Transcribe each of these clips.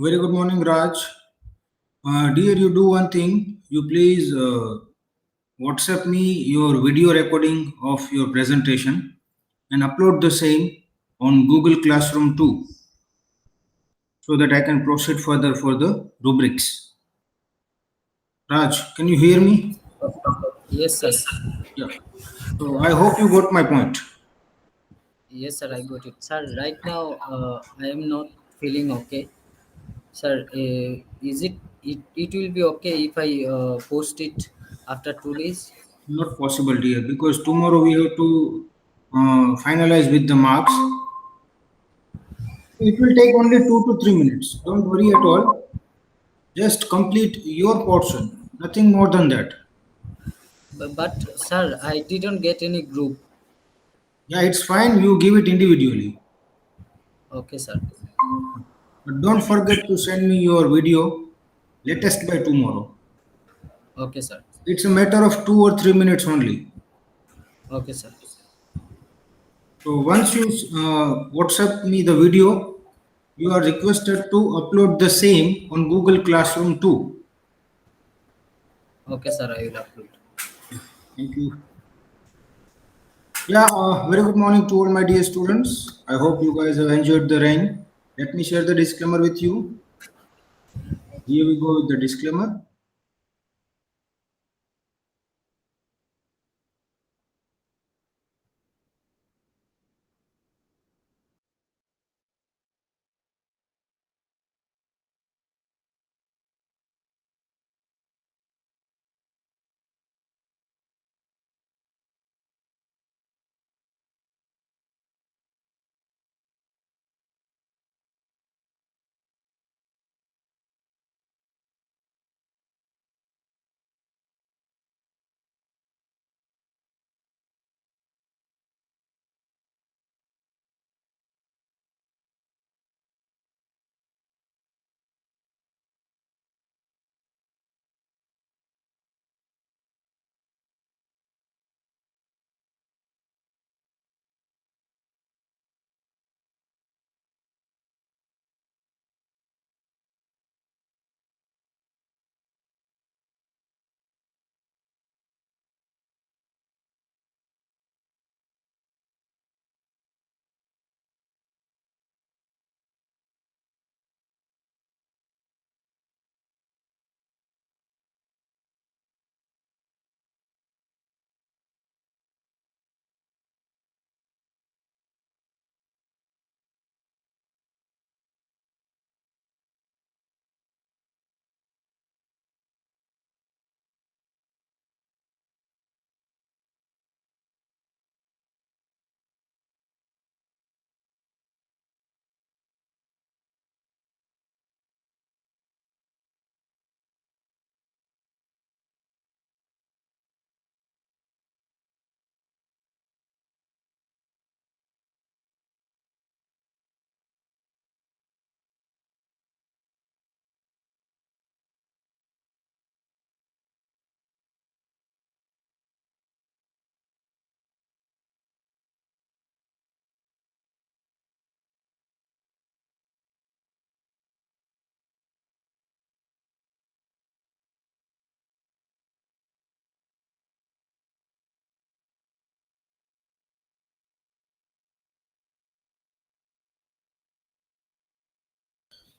Very good morning, Raj. Dear, you do one thing. You please WhatsApp me your video recording of your presentation and upload the same on Google Classroom too, so that I can proceed further for the rubrics. Raj, can you hear me? Yes, sir. Yeah. So I hope you got my point. Yes, sir. I got it, sir. Right now, I am not feeling okay, sir. It will be okay if I post it after 2 days? Not possible, dear, because tomorrow we have to finalize with the marks. It will take only 2 to 3 minutes. Don't worry at all. Just complete your portion, nothing more than that. But sir, I didn't get any group. Yeah, it's fine, you give it individually. Okay, sir. But don't forget to send me your video latest by tomorrow. Okay, sir. It's a matter of 2 or 3 minutes only. Okay, sir. So once you WhatsApp me the video, you are requested to upload the same on Google Classroom too. Okay, sir. I will upload. Thank you. Yeah, very good morning to all my dear students. I hope you guys have enjoyed the rain. Let me share the disclaimer with you. Here we go with the disclaimer.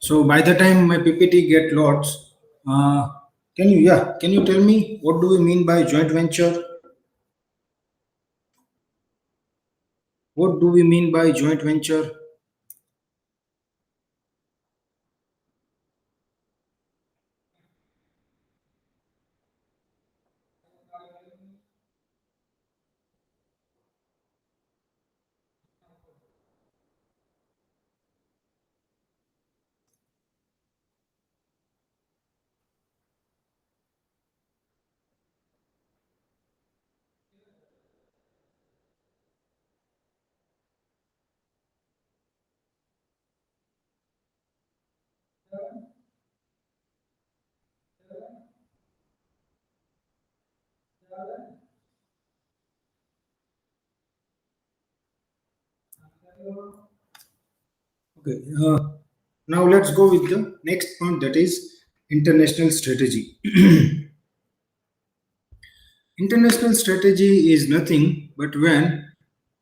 So by the time my PPT get lots, can you tell me what do we mean by joint venture? What do we mean by joint venture? Okay. Now let's go with the next point, that is international strategy. International strategy is nothing but when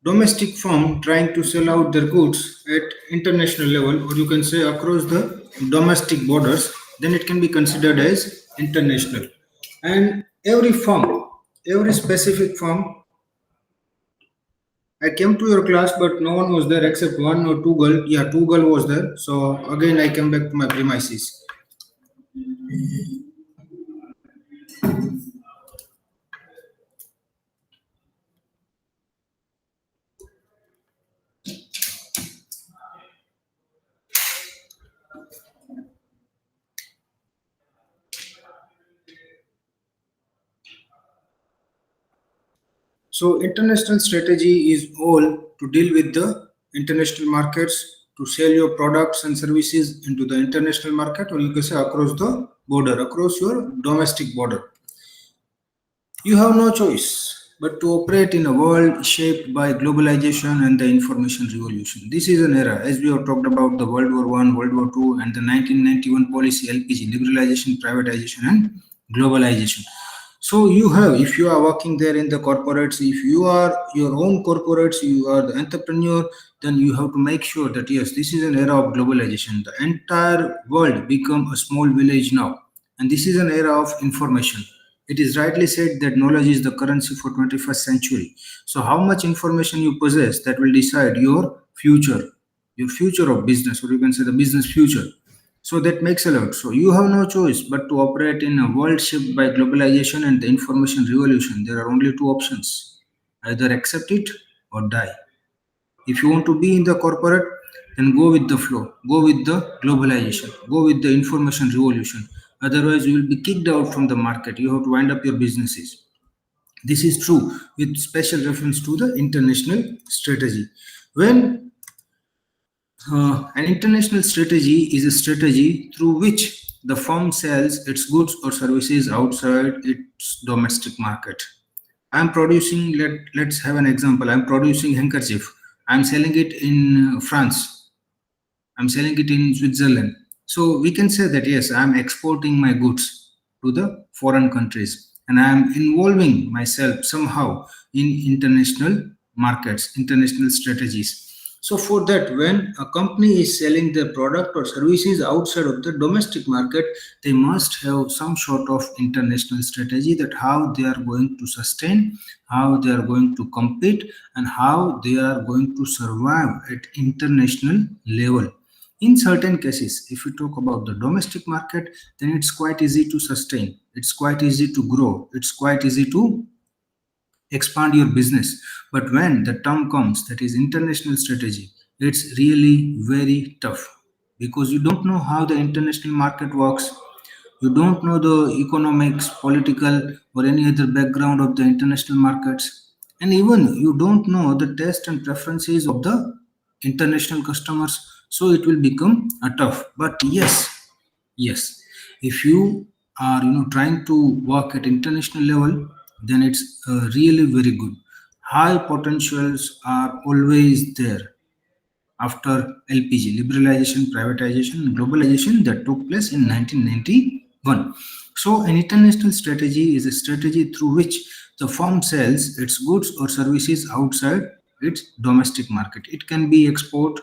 domestic firm trying to sell out their goods at international level, or you can say across the domestic borders, then it can be considered as international. And every firm, every specific firm, I came to your class, but no one was there except one or two girl. Yeah, two girl was there. So again, I came back to my premises. So international strategy is all to deal with the international markets, to sell your products and services into the international market, or you can say across the border, across your domestic border. You have no choice but to operate in a world shaped by globalization and the information revolution. This is an era, as we have talked about the World War One, World War Two, and the 1991 policy LPG, liberalization, privatization, and globalization. So you have, if you are working there in the corporates, if you are your own corporates, you are the entrepreneur, then you have to make sure that yes, this is an era of globalization. The entire world become a small village now, and this is an era of information. It is rightly said that knowledge is the currency for 21st century. So how much information you possess, that will decide your future of business, or you can say the business future. So that makes a lot. So you have no choice but to operate in a world shaped by globalization and the information revolution. There are only two options: either accept it or die. If you want to be in the corporate, then go with the flow, go with the globalization, go with the information revolution. Otherwise, you will be kicked out from the market. You have to wind up your businesses. This is true with special reference to the international strategy. When an international strategy is a strategy through which the firm sells its goods or services outside its domestic market. I'm producing, let's have an example. I'm producing handkerchief. I'm selling it in France. I'm selling it in Switzerland. So we can say that yes, I'm exporting my goods to the foreign countries, and I'm involving myself somehow in international markets, international strategies. So for that, when a company is selling their product or services outside of the domestic market, they must have some sort of international strategy, that how they are going to sustain, how they are going to compete, and how they are going to survive at international level. In certain cases, if we talk about the domestic market, then it's quite easy to sustain, it's quite easy to grow, it's quite easy to expand your business. But when the term comes, that is international strategy, it's really very tough, because you don't know how the international market works. You don't know the economics, political, or any other background of the international markets. And even you don't know the taste and preferences of the international customers. So it will become a tough. But yes, if you are trying to work at international level, then it's really very good. High potentials are always there after LPG, liberalization, privatization, and globalization that took place in 1991. So, an international strategy is a strategy through which the firm sells its goods or services outside its domestic market. It can be export,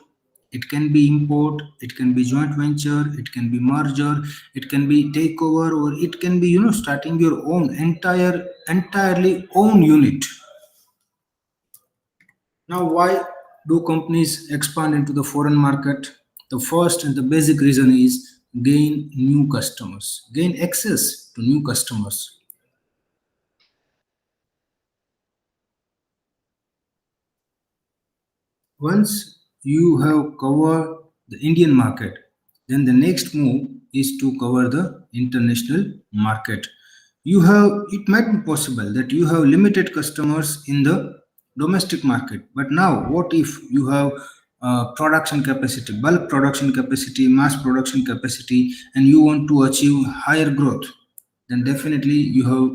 it can be import, it can be joint venture, it can be merger, it can be takeover, or it can be starting your own entirely own unit. Now, why do companies expand into the foreign market? The first and the basic reason is gain new customers, gain access to new customers. Once you have covered the Indian market, then the next move is to cover the international market. It might be possible that you have limited customers in the domestic market, but now what if you have production capacity, bulk production capacity, mass production capacity, and you want to achieve higher growth? Then definitely you have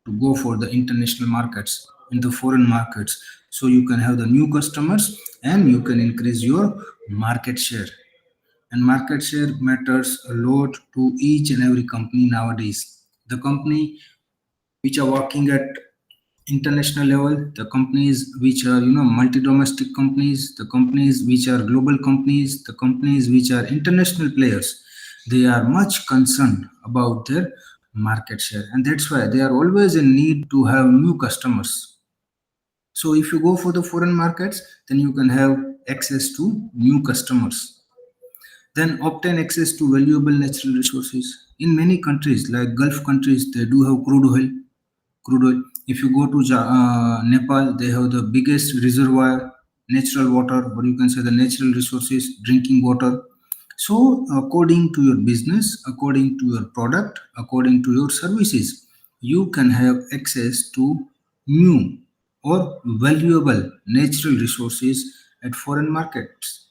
to go for the international markets, in the foreign markets, so you can have the new customers and you can increase your market share. and market share matters a lot to each and every company nowadays. The company which are working at international level, the companies which are multi-domestic companies, the companies which are global companies, the companies which are international players, they are much concerned about their market share, and that's why they are always in need to have new customers. So if you go for the foreign markets, then you can have access to new customers, then obtain access to valuable natural resources. In many countries like Gulf countries, they do have crude oil. If you go to Nepal, they have the biggest reservoir, natural water, or you can say the natural resources, drinking water. So, according to your business, according to your product, according to your services, you can have access to new or valuable natural resources at foreign markets.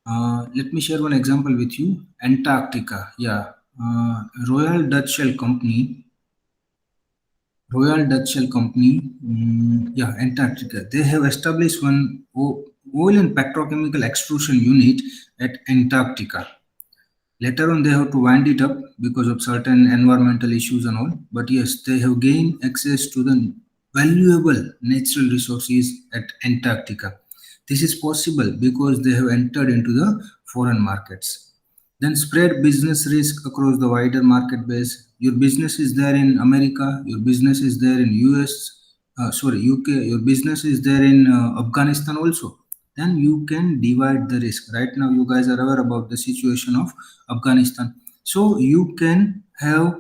Let me share one example with you. Antarctica, yeah. Royal Dutch Shell Company yeah, Antarctica. They have established one oil and petrochemical extrusion unit at Antarctica. Later on, they have to wind it up because of certain environmental issues and all. But yes, they have gained access to the valuable natural resources at Antarctica. This is possible because they have entered into the foreign markets. Then spread business risk across the wider market base. Your business is there in America, your business is there in US, UK, your business is there in Afghanistan also. Then you can divide the risk. Right now, you guys are aware about the situation of Afghanistan. So you can have,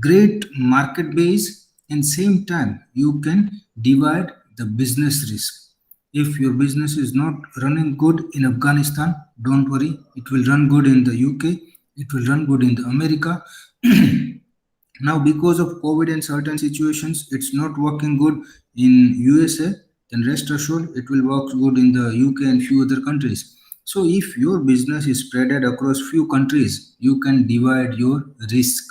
great market base, and same time you can divide the business risk. If your business is not running good in Afghanistan, don't worry, it will run good in the UK, it will run good in the America. Now because of COVID and certain situations, it's not working good in USA, then rest assured it will work good in the UK and few other countries. So if your business is spread across few countries, you can divide your risk.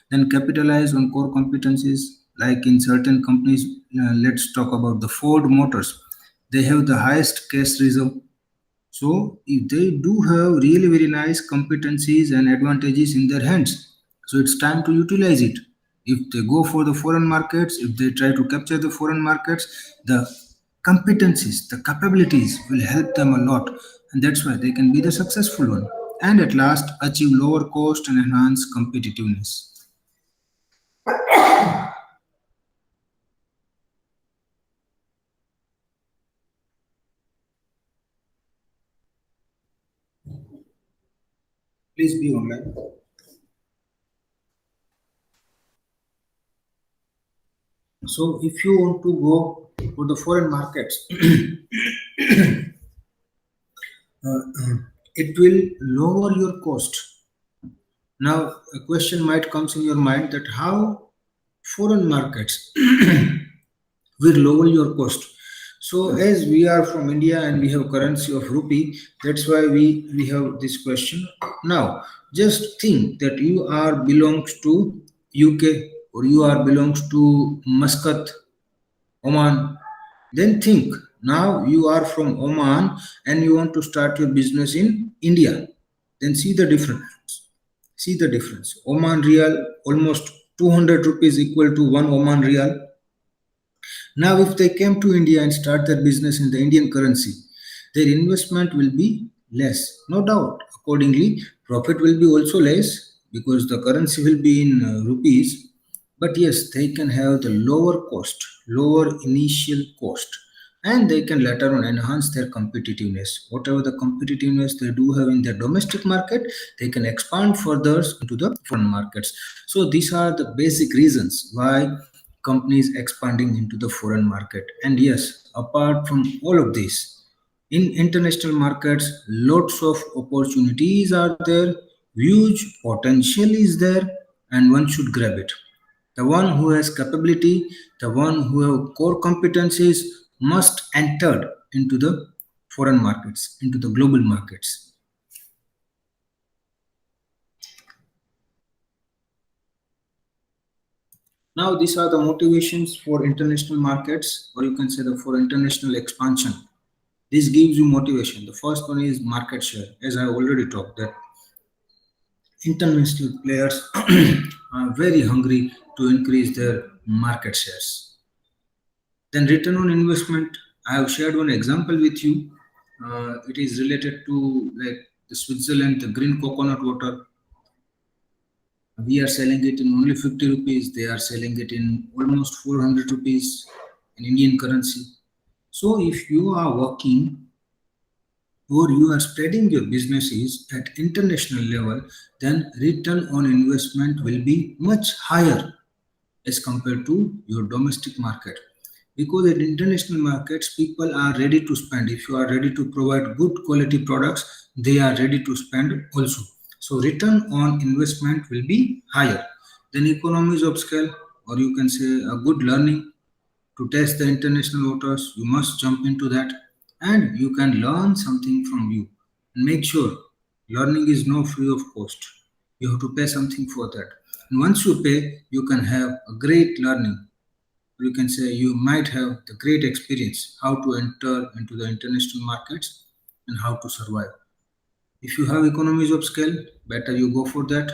Then capitalize on core competencies, like in certain companies. Let's talk about the Ford Motors. They have the highest cash reserve. So if they do have really very nice competencies and advantages in their hands, so it's time to utilize it. If they go for the foreign markets, if they try to capture the foreign markets, the competencies, the capabilities will help them a lot, and that's why they can be the successful one. And at last, achieve lower cost and enhance competitiveness. Please be online. So if you want to go for the foreign markets, it will lower your cost. Now, a question might comes in your mind that how foreign markets will lower your cost. So as we are from India and we have currency of rupee, that's why we have this question. Now, just think that you are belongs to UK or you are belongs to Muscat, Oman. Then think, now you are from Oman and you want to start your business in India. Then see the difference. See the difference. Oman Real, almost 200 rupees equal to 1 Oman Real. Now, if they came to India and start their business in the Indian currency, their investment will be less, no doubt. Accordingly, profit will be also less because the currency will be in rupees. But yes, they can have the lower cost, lower initial cost, and they can later on enhance their competitiveness. Whatever the competitiveness they do have in their domestic market, they can expand further into the foreign markets. So these are the basic reasons why companies expanding into the foreign market. And yes, apart from all of this, in international markets, lots of opportunities are there, huge potential is there, and one should grab it. The one who has capability, the one who have core competencies must enter into the foreign markets, into the global markets. Now, these are the motivations for international markets, or you can say for international expansion. This gives you motivation. The first one is market share. As I already talked, that international players are very hungry to increase their market shares. Then return on investment. I have shared one example with you. It is related to like the Switzerland, the green coconut water. We are selling it in only 50 rupees. They are selling it in almost 400 rupees in Indian currency. So if you are working or you are spreading your businesses at international level, then return on investment will be much higher as compared to your domestic market. Because in international markets, people are ready to spend. If you are ready to provide good quality products, they are ready to spend also. So return on investment will be higher. Then economies of scale, or you can say a good learning to test the international waters. You must jump into that, and you can learn something from you. And make sure learning is no free of cost. You have to pay something for that. And once you pay, you can have a great learning. You can say you might have the great experience how to enter into the international markets and how to survive. If you have economies of scale, better you go for that.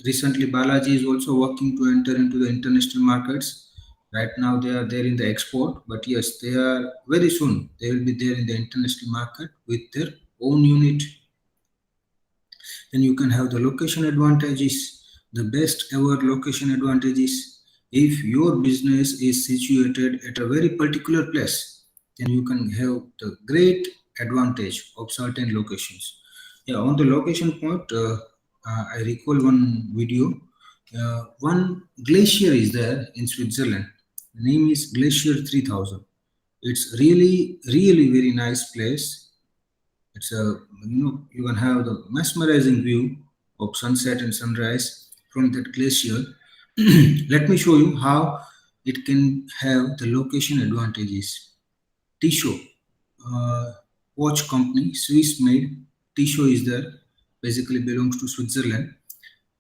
Recently, Balaji is also working to enter into the international markets. Right now, they are there in the export, but yes, they are very soon. They will be there in the international market with their own unit. Then you can have the location advantages, the best ever location advantages. If your business is situated at a very particular place, then you can have the great advantage of certain locations. Yeah, on the location point, I recall one video. One glacier is there in Switzerland. The name is Glacier 3000. It's really, really very nice place. It's a you can have the mesmerizing view of sunset and sunrise from that glacier. Let me show you how it can have the location advantages. Tissot, watch company, Swiss made. Tissot is there, basically belongs to Switzerland.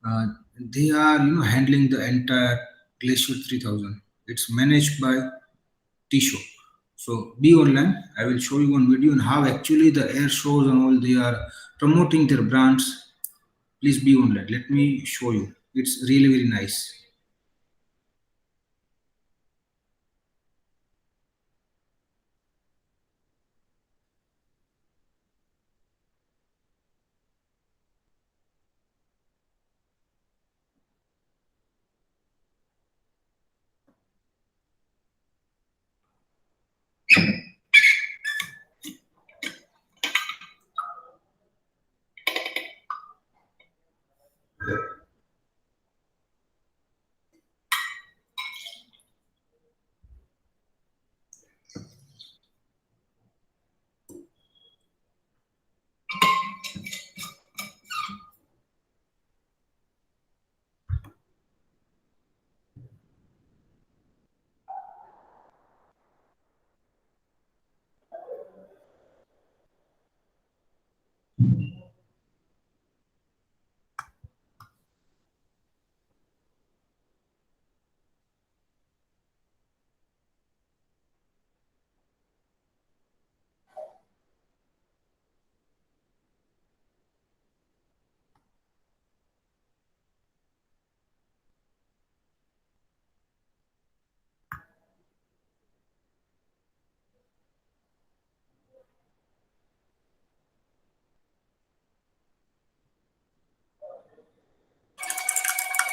Uh, they are handling the entire Glacier 3000. It's managed by Tissot. So be online. I will show you one video on how actually the air shows and all they are promoting their brands. Please be online. Let me show you. It's really very nice.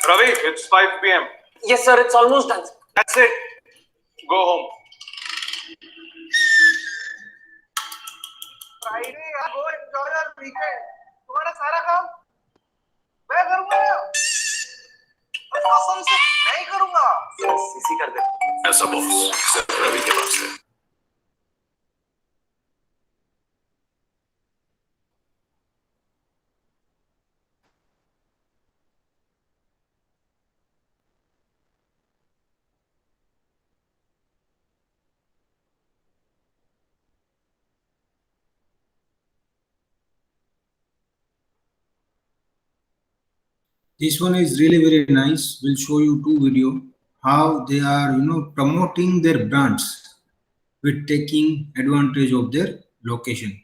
Ravi, it's 5 p.m. Yes, sir, it's almost done. That's it. Go home. Friday यार गो enjoy your weekend तुम्हारा सारा काम मैं करूंगा और कसम से नहीं करूंगा सीसी कर दे। ऐसा बॉस सिर्फ रवि के पास है। This one is really very nice. We'll show you two video how they are promoting their brands. with taking advantage of their location.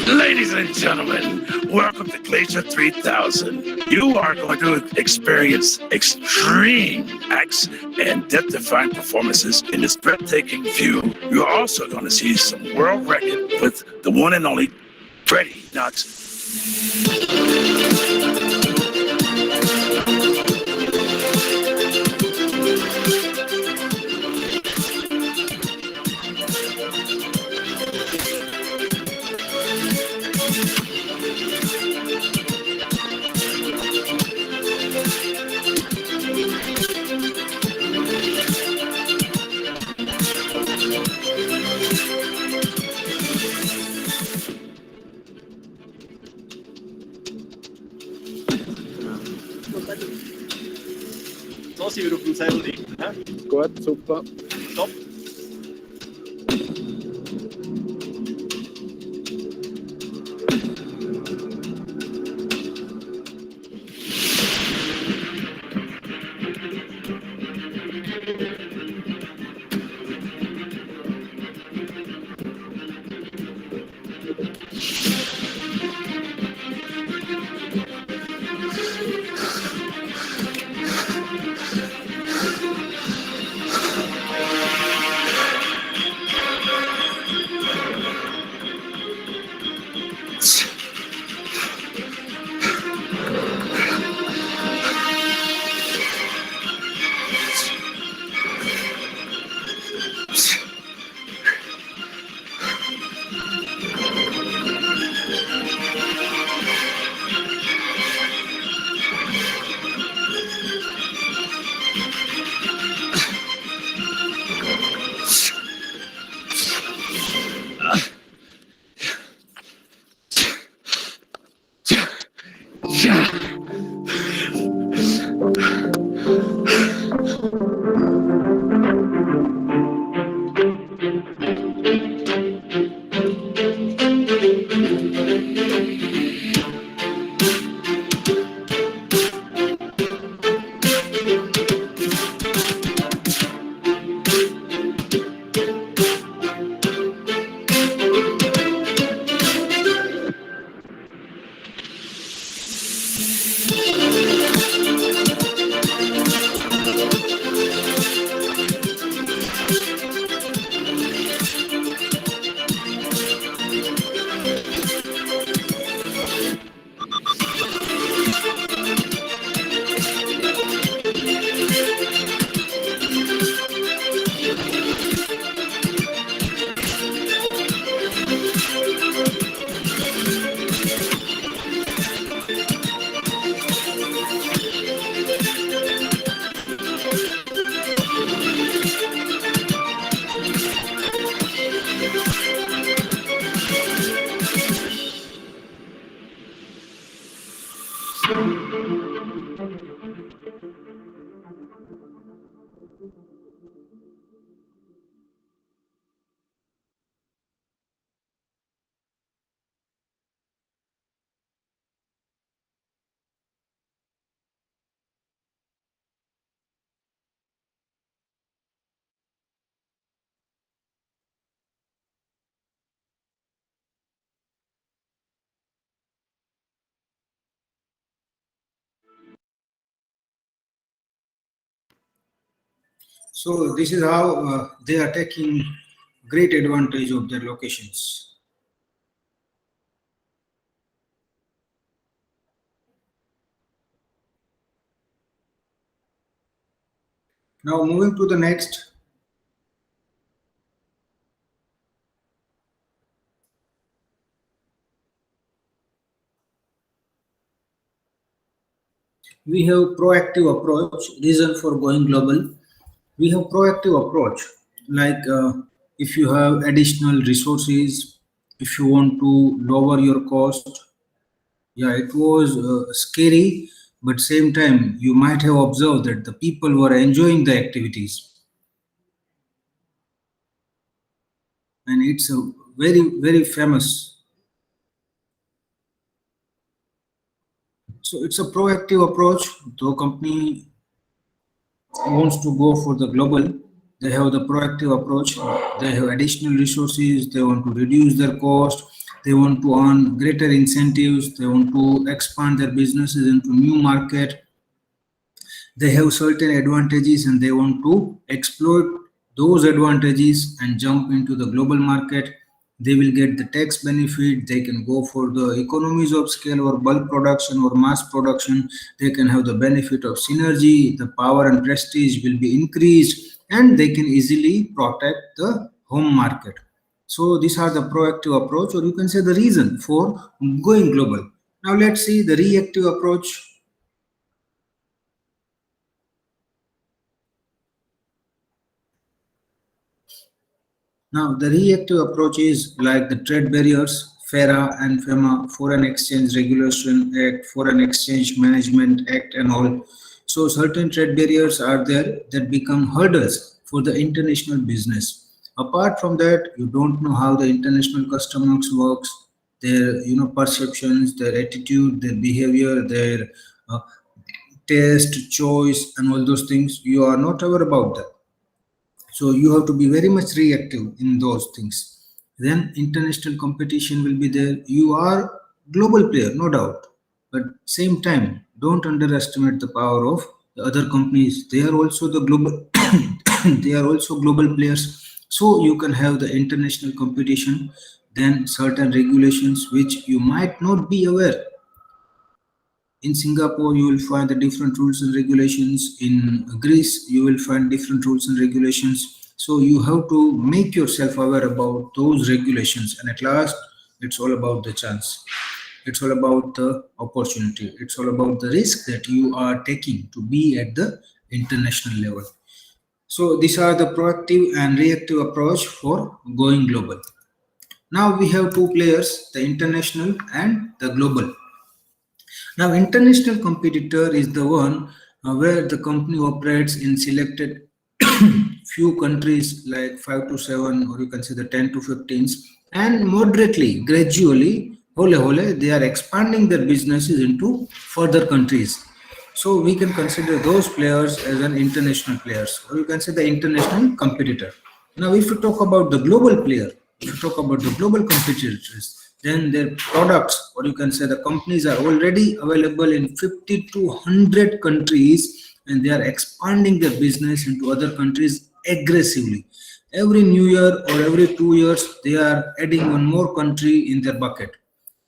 Ladies and gentlemen, welcome to Glacier 3000. You are going to experience extreme acts and death-defying performances in this breathtaking view. You're also going to see some world record with the one and only Freddie Knox. So sind wir auf dem selben Ding. Gut, super. Top. So this is how they are taking great advantage of their locations. Now moving to the next. We have proactive approach, reason for going global. We have proactive approach, like if you have additional resources, if you want to lower your cost. Yeah, it was scary, but same time you might have observed that the people were enjoying the activities, and it's a very famous. So it's a proactive approach. The company wants to go for the global. They have the proactive approach. They have additional resources. They want to reduce their cost. They want to earn greater incentives. They want to expand their businesses into new market. They have certain advantages and they want to exploit those advantages and jump into the global market. They will get the tax benefit. They can go for the economies of scale or bulk production or mass production. They can have the benefit of synergy. The power and prestige will be increased, and they can easily protect the home market. So these are the proactive approach, or you can say the reason for going global. Now let's see the reactive approach. Now, the reactive approach is like the trade barriers, FERA and FEMA, Foreign Exchange Regulation Act, Foreign Exchange Management Act and all. So certain trade barriers are there that become hurdles for the international business. Apart from that, you don't know how the international customs works, their perceptions, their attitude, their behavior, their uh, taste, choice, and all those things. You are not aware about that. So you have to be very much reactive in those things. Then international competition will be there. You are global player, no doubt, but same time, don't underestimate the power of the other companies. They are also the global. They are also global players. So you can have the international competition. Then certain regulations which you might not be aware. In Singapore, you will find the different rules and regulations. In Greece, you will find different rules and regulations. So you have to make yourself aware about those regulations. And at last, it's all about the chance. It's all about the opportunity. It's all about the risk that you are taking to be at the international level. So these are the proactive and reactive approach for going global. Now we have two players, the international and the global. Now, international competitor is the one where the company operates in selected few countries like 5 to 7, or you can say the 10 to 15s, and moderately, gradually, they are expanding their businesses into further countries. So we can consider those players as an international players, or you can say the international competitor. Now, if you talk about the global player, if you talk about the global competitors, then their products, or you can say the companies, are already available in 50 to 100 countries, and they are expanding their business into other countries aggressively. Every new year or every 2 years, they are adding one more country in their bucket.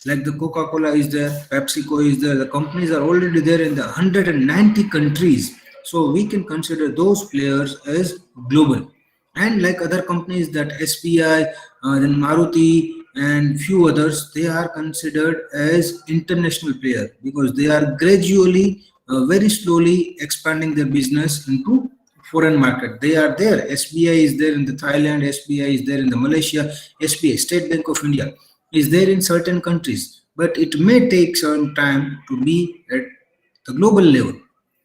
Like the Coca-Cola is there, PepsiCo is there. The companies are already there in the 190 countries. So we can consider those players as global. And like other companies that SBI, then Maruti, and few others, they are considered as international player because they are gradually, very slowly expanding their business into foreign market. They are there. SBI is there in the Thailand, SBI is there in the Malaysia, SBI, State Bank of India, is there in certain countries. but it may take some time to be at the global level.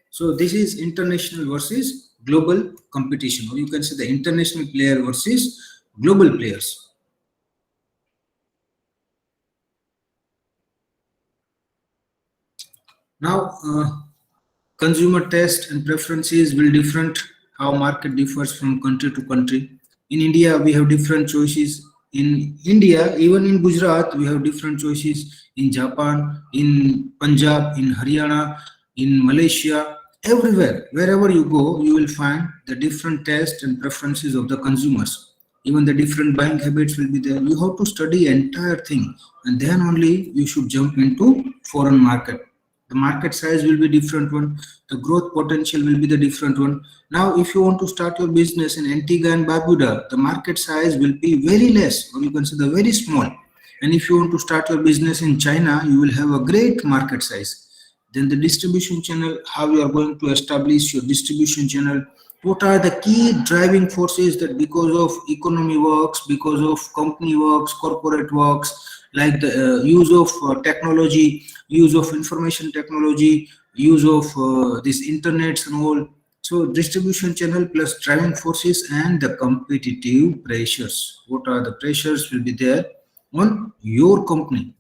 So this is international versus global competition, or you can say the international player versus global players. Now, consumer taste and preferences will different how market differs from country to country. In India, we have different choices. In India, even in Gujarat, we have different choices. In Japan, in Punjab, in Haryana, in Malaysia, everywhere, wherever you go, you will find the different taste and preferences of the consumers. Even the different buying habits will be there. You have to study entire thing, and then only you should jump into foreign market. The market size will be different one, the growth potential will be the different one. Now if you want to start your business in Antigua and Barbuda, the market size will be very less, or you can say the very small. And if you want to start your business in China, you will have a great market size. Then the distribution channel, how you are going to establish your distribution channel, what are the key driving forces that because of economy works, because of company works, corporate works, like the use of technology, use of information technology, use of this internets and all. So distribution channel plus driving forces and the competitive pressures. What are the pressures will be there on your company?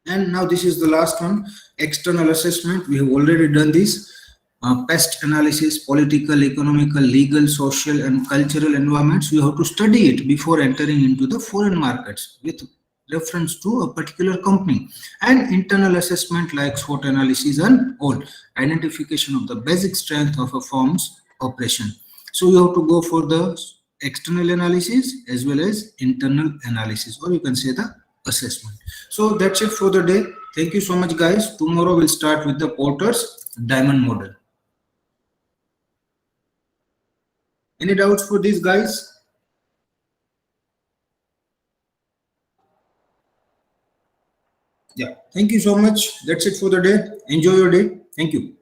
And now this is the last one, external assessment. We have already done this. Pest analysis, political, economical, legal, social and cultural environments. You have to study it before entering into the foreign markets with reference to a particular company. And internal assessment like SWOT analysis and all. Identification of the basic strength of a firm's operation. So you have to go for the external analysis as well as internal analysis, or you can say the assessment. So that's it for the day. Thank you so much, guys. Tomorrow we'll start with the Porter's diamond model. Any doubts for these guys? Yeah, thank you so much. That's it for the day. Enjoy your day. Thank you.